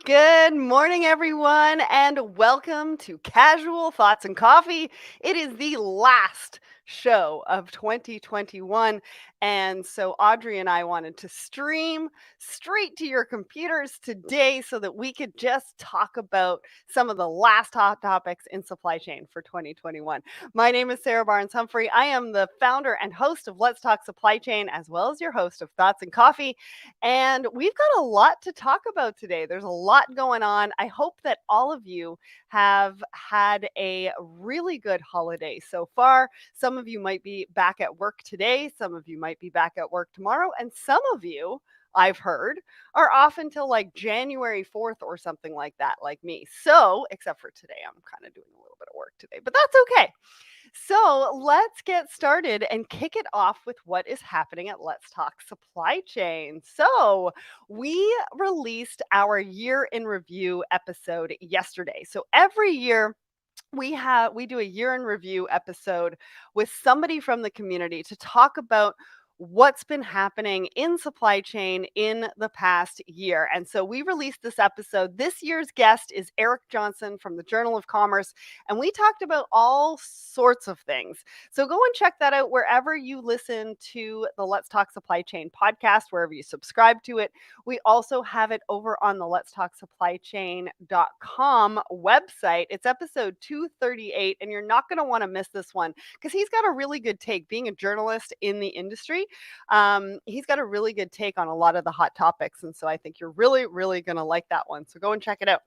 Good morning, everyone, and welcome to Casual Thoughts and Coffee. It is the last show of 2021. And so Audrey and I wanted to stream straight to your computers today so that we could just talk about some of the last hot topics in supply chain for 2021. My name is Sarah Barnes-Humphrey. I am the founder and host of Let's Talk Supply Chain, as well as your host of Thoughts and Coffee. And we've got a lot to talk about today. There's a lot going on. I hope that all of you have had a really good holiday so far. Some of you might be back at work today, some of you might be back at work tomorrow, and some of you, I've heard, are off until like January 4th or something like that, like me. So, except for today, I'm kind of doing a little bit of work today, but that's okay. So let's get started and kick it off with what is happening at Let's Talk Supply Chain. So we released our year in review episode yesterday. So every year we do a year in review episode with somebody from the community to talk about what's been happening in supply chain in the past year. And so we released this episode. This year's guest is Eric Johnson from the Journal of Commerce, and we talked about all sorts of things. So go and check that out wherever you listen to the Let's Talk Supply Chain podcast, wherever you subscribe to it. We also have it over on the Let's Talk Supply Chain.com website. It's episode 238, and you're not going to want to miss this one because he's got a really good take. Being a journalist in the industry, he's got a really good take on a lot of the hot topics. And so I think you're really, really going to like that one. So go and check it out.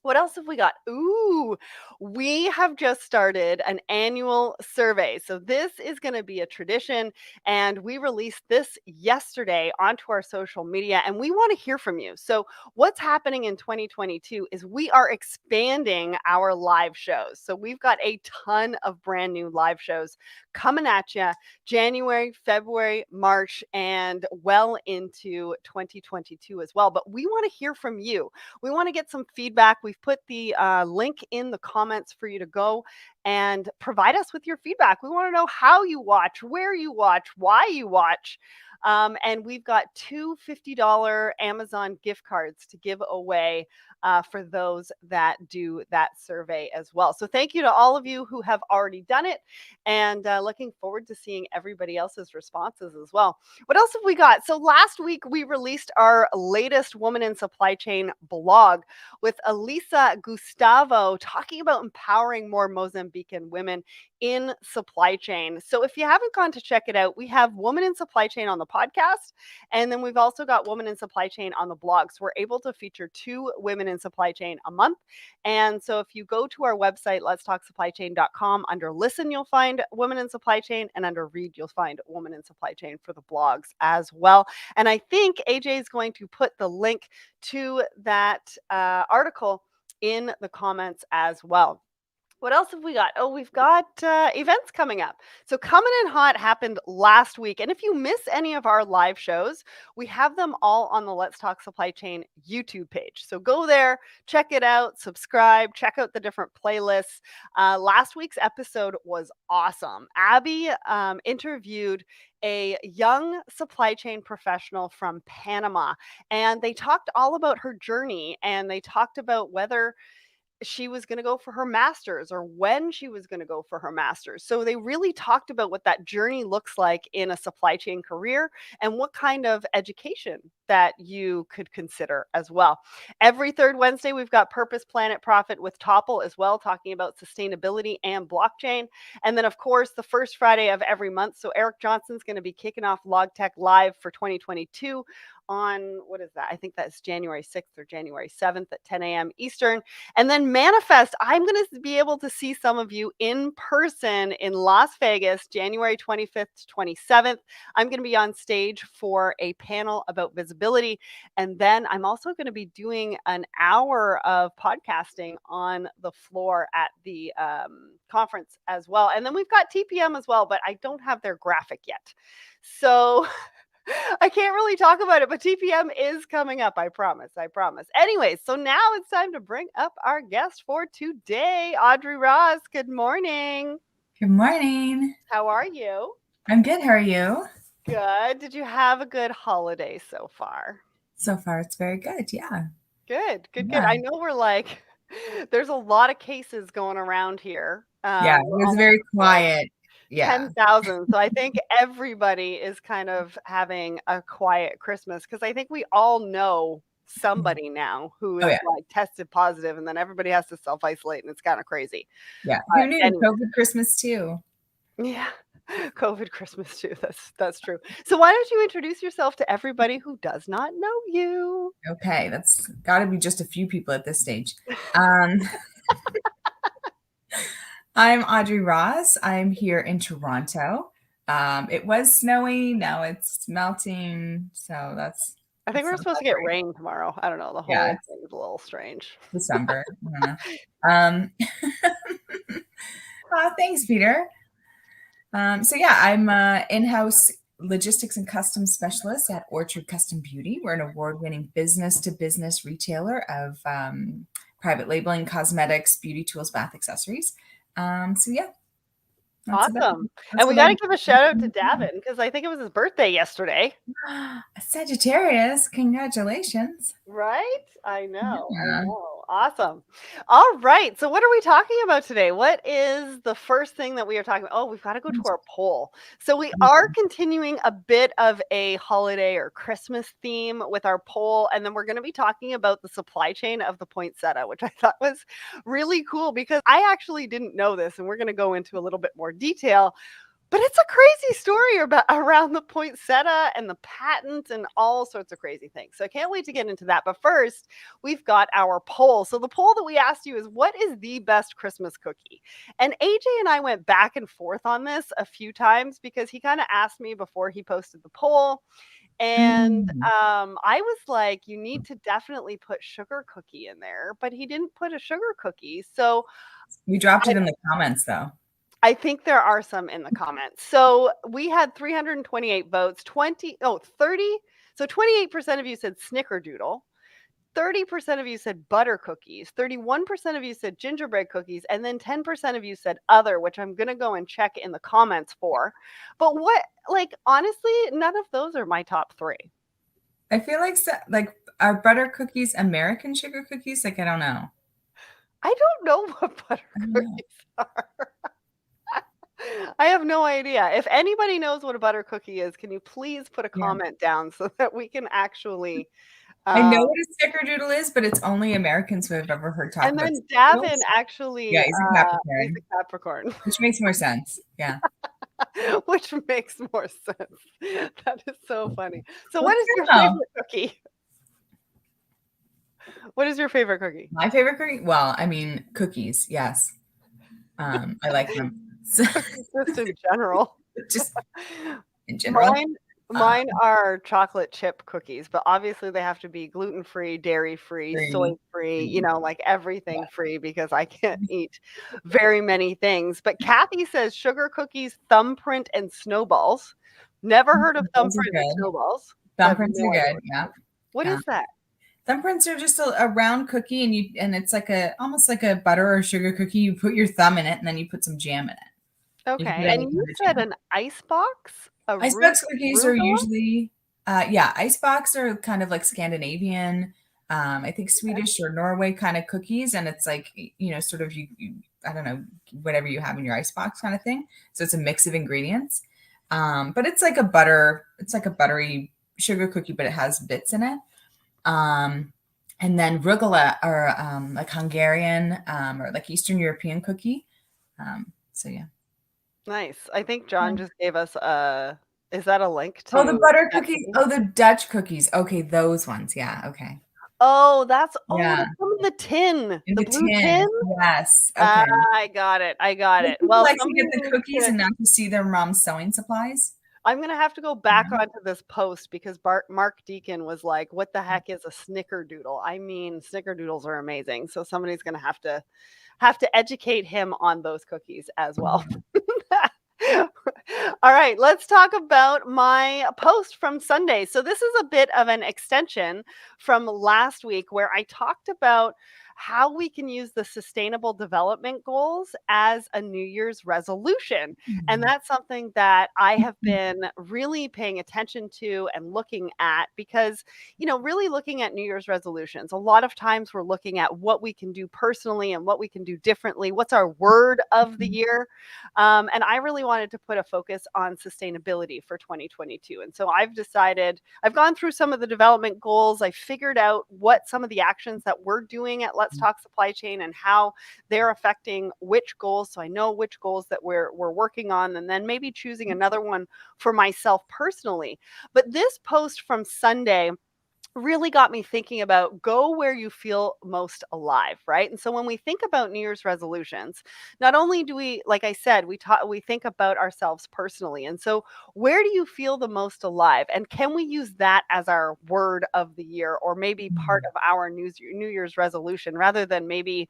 What else have we got? Ooh, we have just started an annual survey. So this is going to be a tradition, and we released this yesterday onto our social media, and we want to hear from you. So what's happening in 2022 is we are expanding our live shows. So we've got a ton of brand new live shows coming at you January, February, March, and well into 2022 as well. But we want to hear from you. We want to get some feedback. We've put the link in the comments for you to go and provide us with your feedback. We want to know how you watch, where you watch, why you watch. And we've got two $50 Amazon gift cards to give away for those that do that survey as well. So thank you to all of you who have already done it, and looking forward to seeing everybody else's responses as well. What else have we got? So last week we released our latest Woman in Supply Chain blog with Elisa Gustavo talking about empowering more Mozambican women in supply chain. So if you haven't gone to check it out, we have Woman in Supply Chain on the podcast, and then we've also got Woman in Supply Chain on the blog. So we're able to feature two women in supply chain a month. And so if you go to our website, letstalksupplychain.com, under listen, you'll find Women in Supply Chain, and under read, you'll find Woman in Supply Chain for the blogs as well. And I think AJ is going to put the link to that article in the comments as well. What else have we got? Oh, we've got events coming up. So Coming in Hot happened last week. And if you miss any of our live shows, we have them all on the Let's Talk Supply Chain YouTube page. So go there, check it out, subscribe, check out the different playlists. Last week's episode was awesome. Abby interviewed a young supply chain professional from Panama, and they talked all about her journey, and they talked about whether she was going to go for her master's or when she was going to go for her master's. So they really talked about what that journey looks like in a supply chain career and what kind of education that you could consider as well. Every third Wednesday, we've got Purpose, Planet, Profit with Topple as well, talking about sustainability and blockchain. And then, of course, the first Friday of every month. So Eric Johnson's going to be kicking off LogTech Live for 2022 on, what is that? I think that's January 6th or January 7th at 10 a.m. Eastern. And then Manifest, I'm going to be able to see some of you in person in Las Vegas, January 25th to 27th. I'm going to be on stage for a panel about visibility. And then I'm also going to be doing an hour of podcasting on the floor at the conference as well. And then we've got TPM as well, but I don't have their graphic yet. So I can't really talk about it, but TPM is coming up. I promise. I promise. Anyways, so now it's time to bring up our guest for today, Audrey Ross. Good morning. Good morning. How are you? I'm good. How are you? Good. Did you have a good holiday so far? So far, it's very good. Yeah. Good, good, good. Yeah. I know we're like, there's a lot of cases going around here. Yeah. It We're was almost very to like quiet. Yeah. 10,000. So I think everybody is kind of having a quiet Christmas because I think we all know Mhm. somebody now who Oh, is yeah. like tested positive, and then everybody has to self isolate, and it's kind of crazy. Yeah. But Who knew? anyway. COVID Christmas, too. Yeah. COVID Christmas too. That's true. So why don't you introduce yourself to everybody who does not know you? Okay. That's got to be just a few people at this stage. Um, I'm Audrey Ross. I'm here in Toronto. It was snowy. Now it's melting. So I think that's we're not supposed that to get great. rain tomorrow. I don't know. The Yeah. whole thing is a little strange. It's December. I don't know. Thanks, Peter. So yeah, I'm a in-house logistics and customs specialist at Orchard Custom Beauty. We're an award-winning business-to-business retailer of private labeling, cosmetics, beauty tools, bath accessories. So yeah, that's about Awesome. that's And we what got I to give a shout out to do. Davin because I think it was his birthday yesterday. Sagittarius, congratulations. Right? I know. I Yeah. know. Awesome. All right. So, what are we talking about today? What is the first thing that we are talking about? Oh, we've got to go to our poll. So, we are continuing a bit of a holiday or Christmas theme with our poll. And then we're going to be talking about the supply chain of the poinsettia, which I thought was really cool because I actually didn't know this. And we're going to go into a little bit more detail. But it's a crazy story about around the poinsettia and the patent and all sorts of crazy things. So I can't wait to get into that. But first, we've got our poll. So the poll that we asked you is what is the best Christmas cookie? And AJ and I went back and forth on this a few times because he kind of asked me before he posted the poll. And Mm. I was like, you need to definitely put sugar cookie in there, but he didn't put a sugar cookie. So We dropped it in the comments though. I think there are some in the comments. So we had 328 votes, 30. So 28% of you said snickerdoodle. 30% of you said butter cookies, 31% of you said gingerbread cookies, and then 10% of you said other, which I'm going to go and check in the comments for. But like, honestly, none of those are my top three. I feel like are butter cookies American sugar cookies? Like I don't know. I don't know what butter I don't know. cookies are. I have no idea. If anybody knows what a butter cookie is, can you please put a Yeah. comment down so that we can actually I know um, what a snickerdoodle is, but it's only Americans who have ever heard talk and about then Davin snickerdoodles. Yeah, actually he's a is Capricorn, a Capricorn, which makes more sense. Yeah. which makes more sense. That is so funny. So Well, what is good your to know. favorite cookie? What is your favorite cookie? My favorite cookie? Well, I mean, cookies, yes. I like them. So, Cookies just in general. just in general. Mine Uh, mine are chocolate chip cookies, but obviously they have to be gluten-free, dairy-free, free, soy-free, free. like everything Yeah. free because I can't eat very many things. But Kathy says sugar cookies, thumbprint, and snowballs. Never heard of Those are thumbprint and good. snowballs. I have Thumbprints are no idea good. what Yeah. that is. What Yeah. is that? Thumbprints are just a round cookie, and it's like almost like a butter or sugar cookie. You put your thumb in it, and then you put some jam in it. You can put Okay, and any you kind of said jam. an ice box? A Icebox cookies are rhubarb? usually, yeah, icebox are kind of like Scandinavian, I think Swedish or Norway kind of cookies, and it's like sort of I don't know, whatever you have in your icebox kind of thing. So it's a mix of ingredients, but it's like a buttery sugar cookie, but it has bits in it. Um, and then rugula are like Hungarian or like Eastern European cookie. So yeah. Nice. I think John just gave us a is that a link Oh, the to butter that cookies. cookie? Oh, the Dutch cookies. Okay, those ones. Yeah, okay. Oh, they Yeah, come in the tin, in the the blue tin? tin. Yes. Ah, Okay. I got it, I got Some it. people Well, like to get somebody the needs cookies to and not to see their mom's sewing supplies. I'm gonna have to go back Yeah. onto this post because Bart Mark Deacon was like, "What the heck is a snickerdoodle?" I mean, snickerdoodles are amazing, so somebody's gonna have to educate him on those cookies as well. Mhm. All right, let's talk about my post from Sunday. So, this is a bit of an extension from last week where I talked about how we can use the sustainable development goals as a New Year's resolution. And Mhm. that's something that I have been really paying attention to and looking at because, really looking at New Year's resolutions. A lot of times we're looking at what we can do personally and what we can do differently. What's our word of the year? And I really wanted to put a focus on sustainability for 2022. And so I've gone through some of the development goals. I figured out what some of the actions that we're doing at Let's Talk Supply Chain and how they're affecting which goals. So I know which goals that we're working on, and then maybe choosing another one for myself personally. But this post from Sunday really got me thinking about go where you feel most alive, right? And so when we think about New Year's resolutions, not only do we, like I said, we think about ourselves personally. And so where do you feel the most alive? And can we use that as our word of the year or maybe part Mhm. of our New Year's resolution rather than maybe,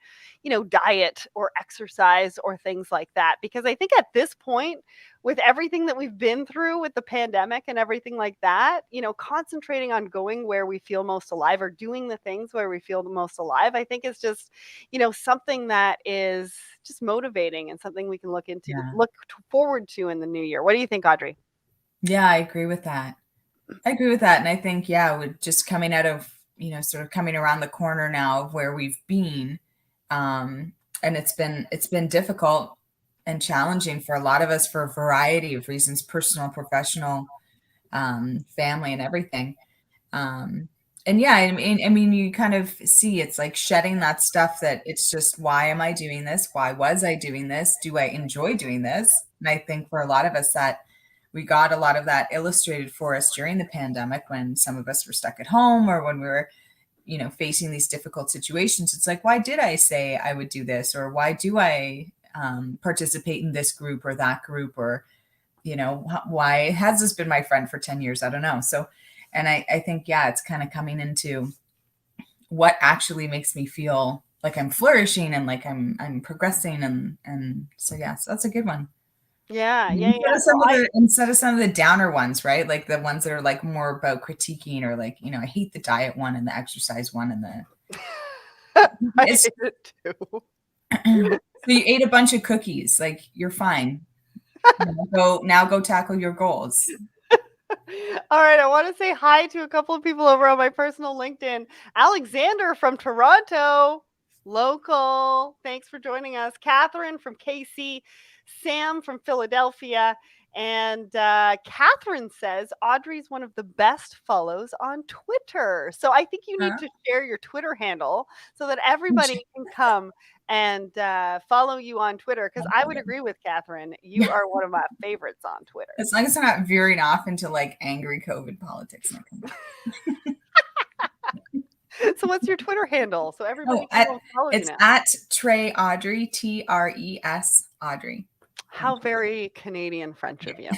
diet or exercise or things like that? Because I think at this point, with everything that we've been through with the pandemic and everything like that, concentrating on going where we feel most alive or doing the things where we feel the most alive, I think is just, something that is just motivating and something we can Yeah. forward to in the new year. What do you think, Audrey? Yeah, I agree with that. I agree with that, and I think, yeah, with just coming out of, sort of coming around the corner now of where we've been, and it's been difficult and challenging for a lot of us for a variety of reasons, personal, professional, family, and everything. Um, and yeah, I mean, you kind of see it's like shedding that stuff that it's just, why am I doing this? Why was I doing this? Do I enjoy doing this? And I think for a lot of us that we got a lot of that illustrated for us during the pandemic when some of us were stuck at home or when we were, facing these difficult situations. It's like, why did I say I would do this? Or why do I participate in this group or that group? Or why has this been my friend for 10 years? I don't know. So, and I think, yeah, it's kind of coming into what actually makes me feel like I'm flourishing and like I'm progressing. And so, yeah, so that's a good one. Yeah, yeah, Instead yeah. of some of the downer ones, right? Like the ones that are like more about critiquing or like, I hate the diet one and the exercise one and the I it's hate it too. so you ate a bunch of cookies, like you're fine. Go tackle your goals. All right, I want to say hi to a couple of people over on my personal LinkedIn. Alexander from Toronto, local. Thanks for joining us. Catherine from KC, Sam from Philadelphia, and Catherine says Audrey's one of the best follows on Twitter. So I think you need Huh? to share your Twitter handle so that everybody can come and follow you on Twitter. Because I would agree with Catherine. You Yeah. are one of my favorites on Twitter. As long as I'm not veering off into like angry COVID politics. And I come back. So what's your Twitter handle so everybody Oh, can go follow you it's now? at Trey Audrey, Tres Audrey. How very Canadian French of you.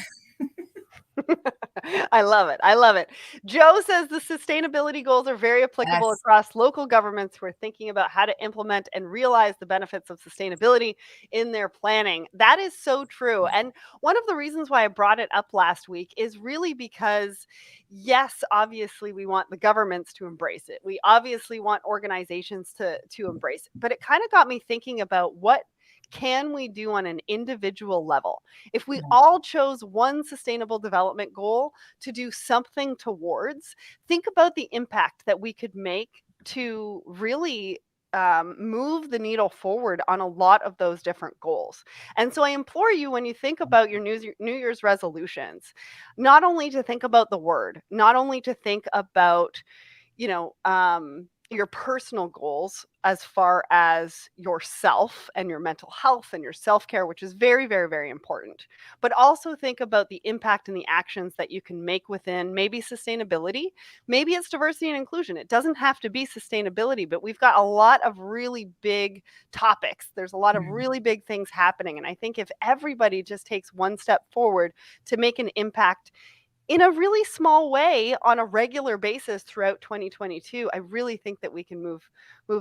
I love it. I love it. Joe says the sustainability goals are very applicable Yes. across local governments who are thinking about how to implement and realize the benefits of sustainability in their planning. That is so true. And one of the reasons why I brought it up last week is really because, yes, obviously we want the governments to embrace it. We obviously want organizations to embrace it. But it kind of got me thinking about what can we do on an individual level? If we all chose one sustainable development goal to do something towards, think about the impact that we could make to really move the needle forward on a lot of those different goals. And so I implore you, when you think about your New Year's resolutions, not only to think about the word, not only to think about your personal goals as far as yourself and your mental health and your self care, which is very, very, very important. But also think about the impact and the actions that you can make within maybe sustainability. Maybe it's diversity and inclusion. It doesn't have to be sustainability, but we've got a lot of really big topics. There's a lot of Mm. really big things happening. And I think if everybody just takes one step forward to make an impact in a really small way on a regular basis throughout 2022, I really think that we can move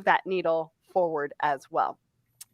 that needle forward as well.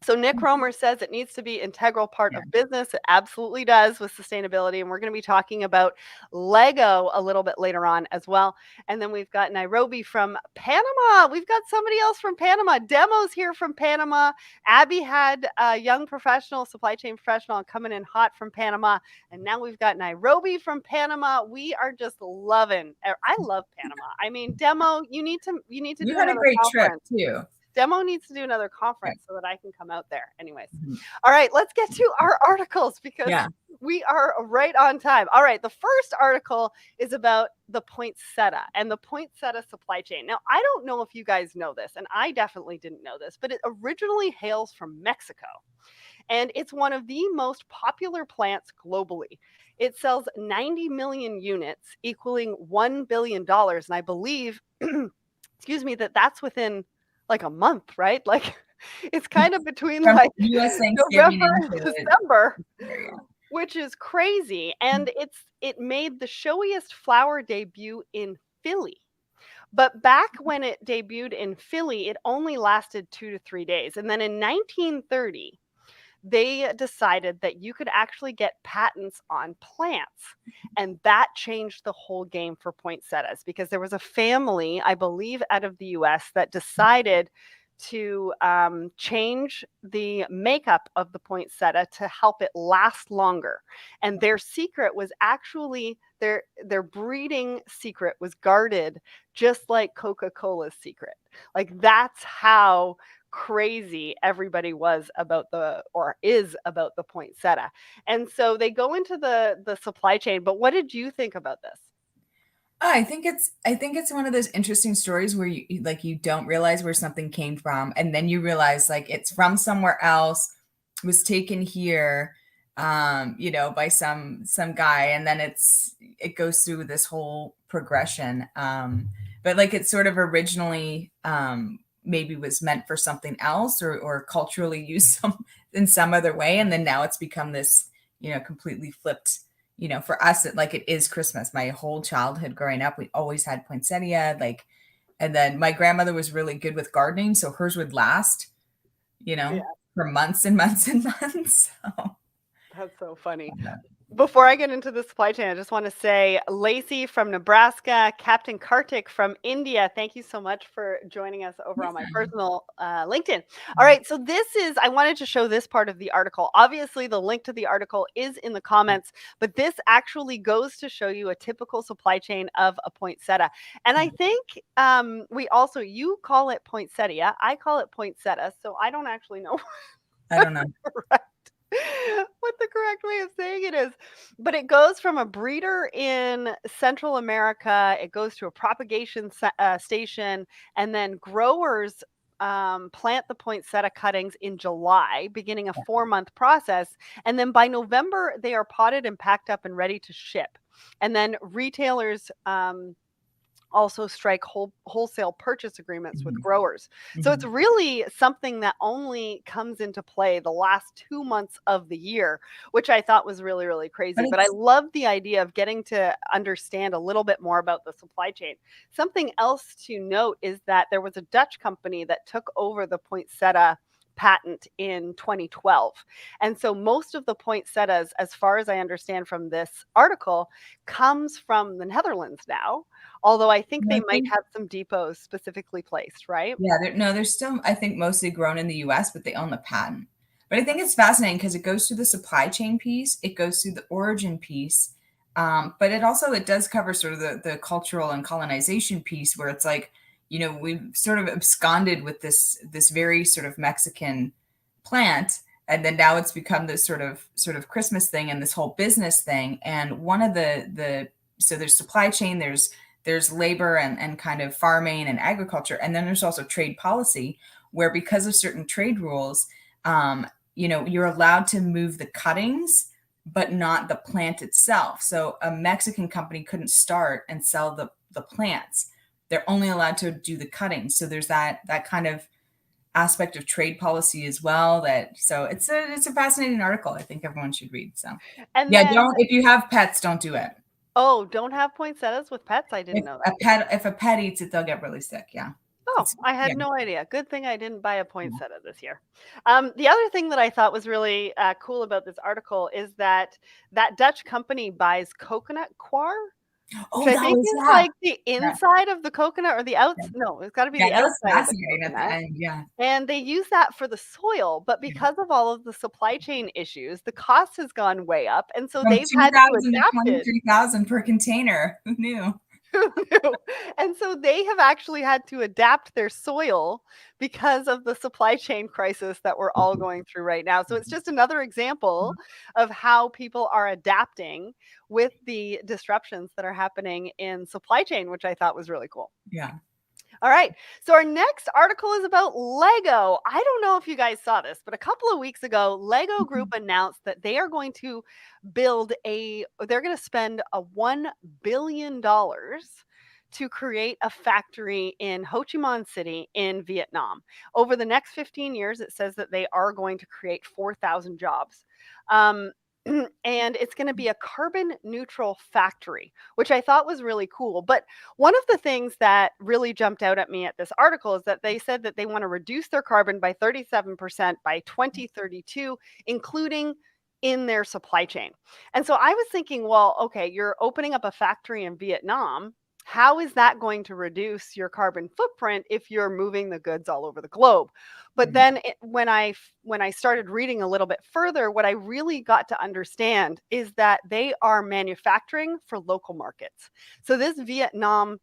So Nick Romer says it needs to be integral part Yeah. of business. It absolutely does with sustainability. And we're going to be talking about Lego a little bit later on as well. And then we've got Nairobi from Panama. We've got somebody else from Panama. Demos here from Panama. Abby had a young professional, supply chain professional, coming in hot from Panama. And now we've got Nairobi from Panama. We are just loving. I love Panama. I mean, Demo, you need to You do had a another great trip conference. too. Demo needs to do another Yeah. conference so that I can come out there. Anyways. Mhm. All right, let's get to our articles because Yeah. we are right on time. All right, the first article is about the poinsettia and the poinsettia supply chain. Now, I don't know if you guys know this, and I definitely didn't know this, but it originally hails from Mexico. And it's one of the most popular plants globally. It sells 90 million units, equaling $1 billion. And I believe excuse me, that's within like a month, right? Like it's kind of between From like US Thanksgiving November and into December, area. which is crazy. And it made the showiest flower debut in Philly. But back when it debuted in Philly, it only lasted 2 to 3 days. And then in 1930, they decided that you could actually get patents on plants. And that changed the whole game for poinsettias because there was a family, I believe, out of the US that decided to change the makeup of the poinsettia to help it last longer. And their secret was actually their breeding secret was guarded just like Coca-Cola's secret. Like that's how crazy everybody was about is about the poinsettia. And so they go into the supply chain. But what did you think about this? I think it's one of those interesting stories where you don't realize where something came from, and then you realize like it's from somewhere else, was taken here, by some guy, and then it goes through this whole progression. But like it sort of originally maybe was meant for something else, or culturally used in some other way, and then now it's become this completely flipped. For us, it is Christmas. My whole childhood growing up, we always had poinsettia. And then my grandmother was really good with gardening, so hers would last, Yeah, for months and months and months. So, that's so funny. Before I get into the supply chain, I just want to say Lacey from Nebraska, Captain Kartik from India, thank you so much for joining us over on my personal LinkedIn. All right, so I wanted to show this part of the article. Obviously, the link to the article is in the comments, but this actually goes to show you a typical supply chain of a poinsettia. And I think you call it poinsettia, I call it poinsettia, so I don't actually know I don't know. what the correct way of saying it is. But it goes from a breeder in Central America, it goes to a propagation station, and then growers plant the poinsettia cuttings in July, beginning a 4-month process. And then by November, they are potted and packed up and ready to ship. And then retailers also strike wholesale purchase agreements with growers. So it's really something that only comes into play the last 2 months of the year, which I thought was really, really crazy. But I love the idea of getting to understand a little bit more about the supply chain. Something else to note is that there was a Dutch company that took over the poinsettia patent in 2012. And so most of the poinsettias, as far as I understand from this article, comes from the Netherlands now, although I think they might have some depots specifically placed, right? Yeah, they're still, I think, mostly grown in the US, but they own the patent. But I think it's fascinating because it goes through the supply chain piece, it goes through the origin piece, but it does cover sort of the cultural and colonization piece, where it's like, we've sort of absconded with this very sort of Mexican plant, and then now it's become this sort of Christmas thing and this whole business thing. And one of the so there's supply chain, there's labor and kind of farming and agriculture. And then there's also trade policy, where because of certain trade rules, you're allowed to move the cuttings, but not the plant itself. So a Mexican company couldn't start and sell the plants. They're only allowed to do the cuttings. So there's that kind of aspect of trade policy as well. So it's a fascinating article. I think everyone should read. So And yeah, then, don't if you have pets, don't do it. oh, don't have poinsettias with pets? I didn't know that. If a pet eats it, they'll get really sick. Yeah. Oh, I Yeah. had no idea. Good thing I didn't buy a poinsettia this year. The other thing that I thought was really cool about this article is that that Dutch company buys coconut coir, which Oh, I that think was, is yeah. like the Yeah. inside of the coconut or the outs. Yeah. No, it's got to be Yeah, the that was outside of the fascinating at the coconut. end. Yeah. And they use that for the soil, but Yeah. because of all of the supply chain issues, the cost has gone way up, and so From they've had to 2,000 to adapt it. 23,000 per container. Who knew? And so they have actually had to adapt their soil because of the supply chain crisis that we're all going through right now. So it's just another example of how people are adapting with the disruptions that are happening in supply chain, which I thought was really cool. Yeah. All right. So our next article is about Lego. I don't know if you guys saw this, but a couple of weeks ago, Lego Group announced that they are going to they're going to spend a $1 billion to create a factory in Ho Chi Minh City in Vietnam. Over the next 15 years, it says that they are going to create 4,000 jobs. Um, and it's going to be a carbon neutral factory, which I thought was really cool. But one of the things that really jumped out at me at this article is that they said that they want to reduce their carbon by 37% by 2032, including in their supply chain. And so I was thinking, well, okay, you're opening up a factory in Vietnam. How is that going to reduce your carbon footprint if you're moving the goods all over the globe? But Right. then when I started reading a little bit further, what I really got to understand is that they are manufacturing for local markets. So this Vietnam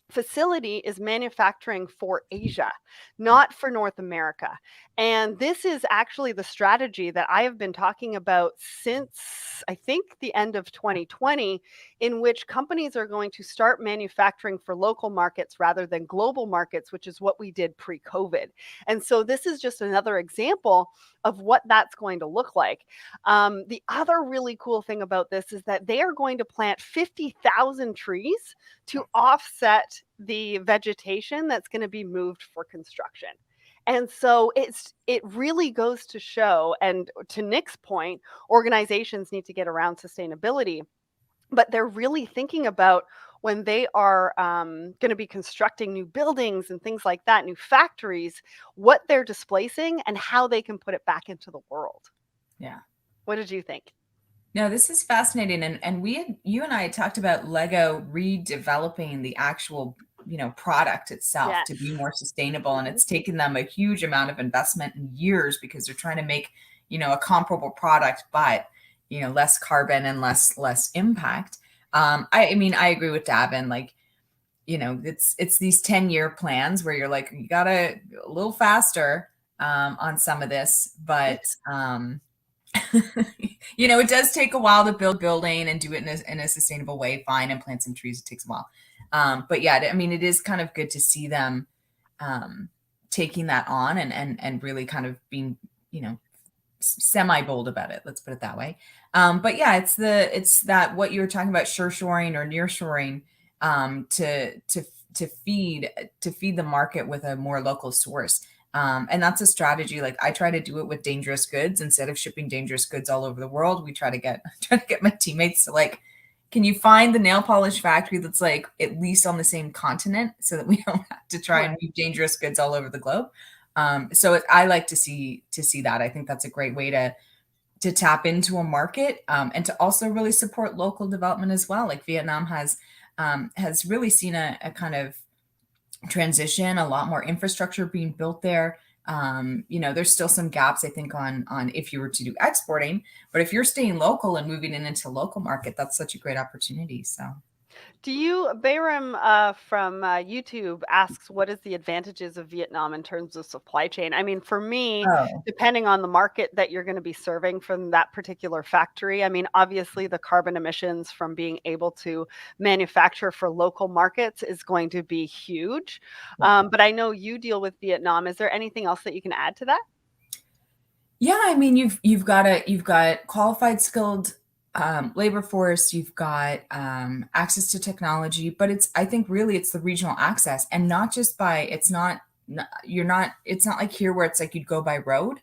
facility is manufacturing for Asia, not for North America. And this is actually the strategy that I have been talking about since I think the end of 2020, in which companies are going to start manufacturing for local markets rather than global markets, which is what we did pre COVID. And so this is just another example of what that's going to look like. The other really cool thing about this is that they are going to plant 50,000 trees to offset the vegetation that's going to be moved for construction. And so it really goes to show, and to Nick's point, organizations need to get around sustainability, but they're really thinking about when they are going to be constructing new buildings and things like that, new factories, what they're displacing and how they can put it back into the world. Yeah. What did you think? No, this is fascinating. And you and I had talked about Lego redeveloping the actual, product itself Yes. to be more sustainable. And Mhm. it's taken them a huge amount of investment in years because they're trying to make, a comparable product, but, less carbon and less impact. I mean, I agree with Davin. Like, it's these 10-year plans where you're like, you gotta a little faster on some of this, but it does take a while to build building and do it in a sustainable way. Fine, and plant some trees. It takes a while. But yeah, I mean, it is kind of good to see them taking that on and really kind of being, semi bold about it. Let's put it that way. But yeah, it's that what you were talking about, sure shoring or near shoring, to feed the market with a more local source. And that's a strategy. Like I try to do it with dangerous goods instead of shipping dangerous goods all over the world. We try to get my teammates to like, can you find the nail polish factory that's like at least on the same continent so that we don't have to try and move dangerous goods all over the globe. So I like to see that. I think that's a great way to tap into a market and to also really support local development as well. Like Vietnam has really seen a kind of transition, a lot more infrastructure being built there. There's still some gaps, I think, on if you were to do exporting, but if you're staying local and moving it into local market, that's such a great opportunity. So Bayram from YouTube asks, what is the advantages of Vietnam in terms of supply chain? I mean, for me, oh depending on the market that you're going to be serving from that particular factory, I mean, obviously the carbon emissions from being able to manufacture for local markets is going to be huge. yeah. But I know you deal with Vietnam. Is there anything else that you can add to that? Yeah, I mean, you've got qualified, skilled labor force. You've got access to technology, but I think really it's the regional access, and not just by. It's not you're not. It's not like here where it's like you'd go by road.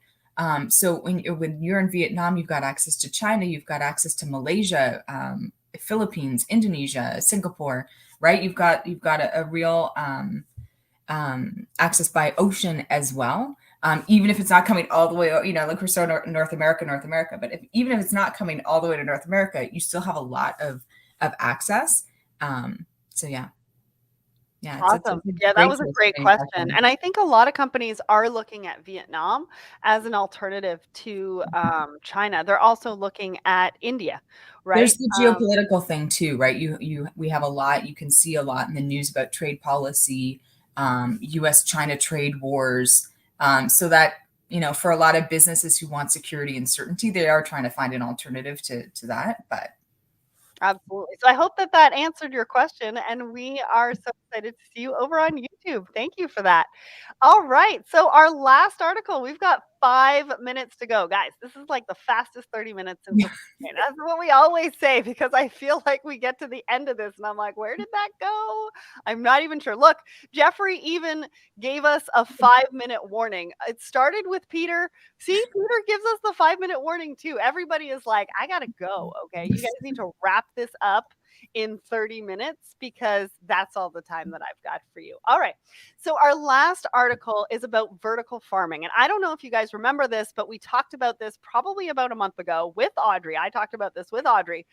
So when you're in Vietnam, you've got access to China, you've got access to Malaysia, Philippines, Indonesia, Singapore, right? You've got a real access by ocean as well. Even if it's not coming all the way, like we're so North America, but even if it's not coming all the way to North America, you still have a lot of access. So it's a Awesome. Yeah, that great was a source of great question. manufacturing. And I think a lot of companies are looking at Vietnam as an alternative to China. They're also looking at India, There's right? the geopolitical thing too, right? We have a lot, you can see a lot in the news about trade policy, US China trade wars. So that, for a lot of businesses who want security and certainty, they are trying to find an alternative to that. But Absolutely. So I hope that that answered your question, and we are so excited to see you over on YouTube. Thank you for that. All right. So our last article, we've got 5 minutes to go. Guys, this is like the fastest 30 minutes in supply chain. That's what we always say because I feel like we get to the end of this and I'm like, where did that go? I'm not even sure. Look, Jeffrey even gave us a 5 minute warning. It started with Peter. See, Peter gives us the 5 minute warning too. Everybody is like, I got to go. Okay. You guys need to wrap this up in 30 minutes because that's all the time that I've got for you. All right. So, our last article is about vertical farming. And I don't know if you guys remember this, but we talked about this probably about a month ago with Audrey. I talked about this with Audrey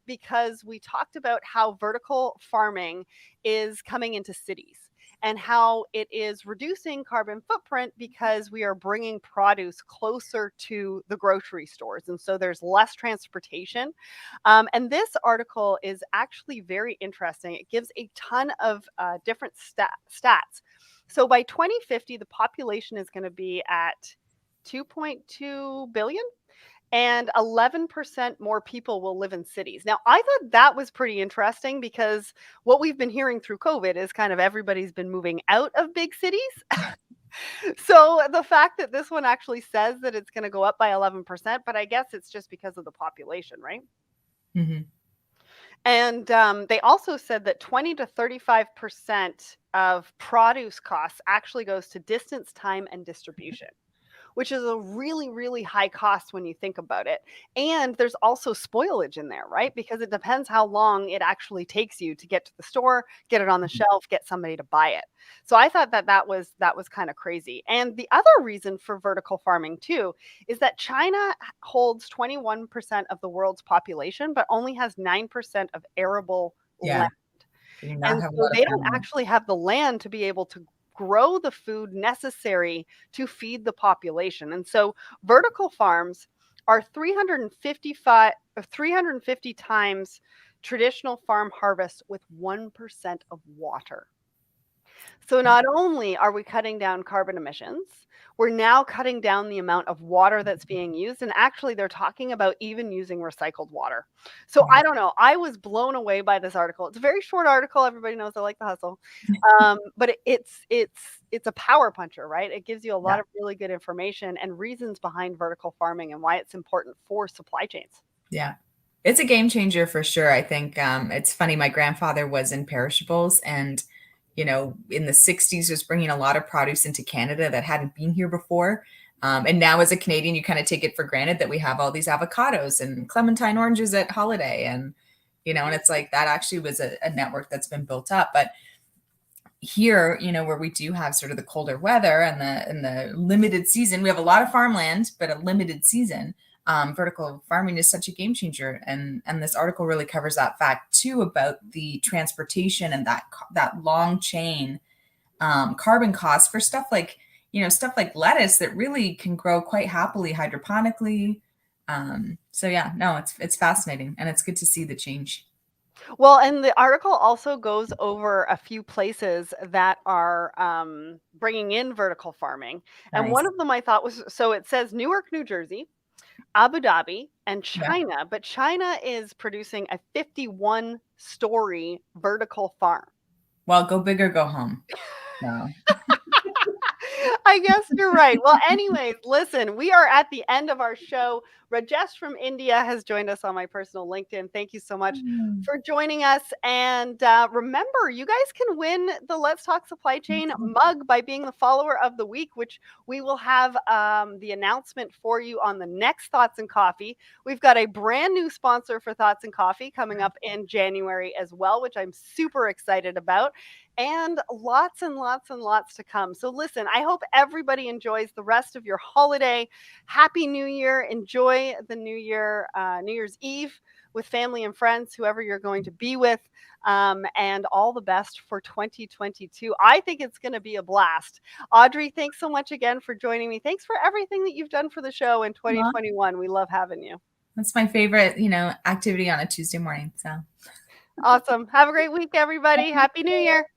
because we talked about how vertical farming is coming into cities and how it is reducing carbon footprint because we are bringing produce closer to the grocery stores. And so there's less transportation. And this article is actually very interesting. It gives a ton of different stats. So by 2050, the population is going to be at 2.2 billion and 11% more people will live in cities. Now, I thought that was pretty interesting because what we've been hearing through COVID is kind of everybody's been moving out of big cities. So the fact that this one actually says that it's going to go up by 11%, but I guess it's just because of the population, right? Mhm. And they also said that 20 to 35% of produce costs actually goes to distance, time, and distribution, which is a really, really high cost when you think about it. And there's also spoilage in there, right? Because it depends how long it actually takes you to get to the store, get it on the shelf, get somebody to buy it. So I thought that that was kind of crazy. And the other reason for vertical farming too is that China holds 21% of the world's population, but only has 9% of arable Yeah, land. they do not And have a so lot of they don't farmland. actually have the land to be able to grow the food necessary to feed the population. And so vertical farms are 350 times traditional farm harvest with 1% of water. So not only are we cutting down carbon emissions, we're now cutting down the amount of water that's being used. And actually, they're talking about even using recycled water. So Yeah. I don't know. I was blown away by this article. It's a very short article. Everybody knows I like the hustle, but it's a power puncher, right? It gives you a lot Yeah. of really good information and reasons behind vertical farming and why it's important for supply chains. Yeah. It's a game changer for sure. I think it's funny. My grandfather was in perishables and, in the 60s was bringing a lot of produce into Canada that hadn't been here before. And now as a Canadian, you kind of take it for granted that we have all these avocados and clementine oranges at holiday. And it's like that actually was a network that's been built up. But here, where we do have sort of the colder weather and the limited season, we have a lot of farmland, but a limited season. Vertical farming is such a game changer, and this article really covers that fact too about the transportation and that long chain carbon costs for stuff like lettuce that really can grow quite happily hydroponically. So yeah, no, it's fascinating, and it's good to see the change. Well, and the article also goes over a few places that are bringing in vertical farming. And one Nice. of them I thought was so it says Newark, New Jersey, Abu Dhabi, and Yeah. China, but China is producing a 51-story vertical farm. Well, go big or go home. No. I guess you're right. Well, anyways, listen, we are at the end of our show. Rajesh from India has joined us on my personal LinkedIn. Thank you so much for joining us. And remember, you guys can win the Let's Talk Supply Chain mug by being the follower of the week, which we will have the announcement for you on the next Thoughts and Coffee. We've got a brand new sponsor for Thoughts and Coffee coming up in January as well, which I'm super excited about. and lots and lots and lots to come. So, listen, I hope everybody enjoys the rest of your holiday. Happy New Year. Enjoy the New Year, New Year's Eve with family and friends, whoever you're going to be with, and all the best for 2022. I think it's going to be a blast. Audrey, thanks so much again for joining me. Thanks for everything that you've done for the show in Well, 2021. We love having you. that's my favorite, activity on a Tuesday morning. So Awesome. Have a great week, everybody. Happy New Year.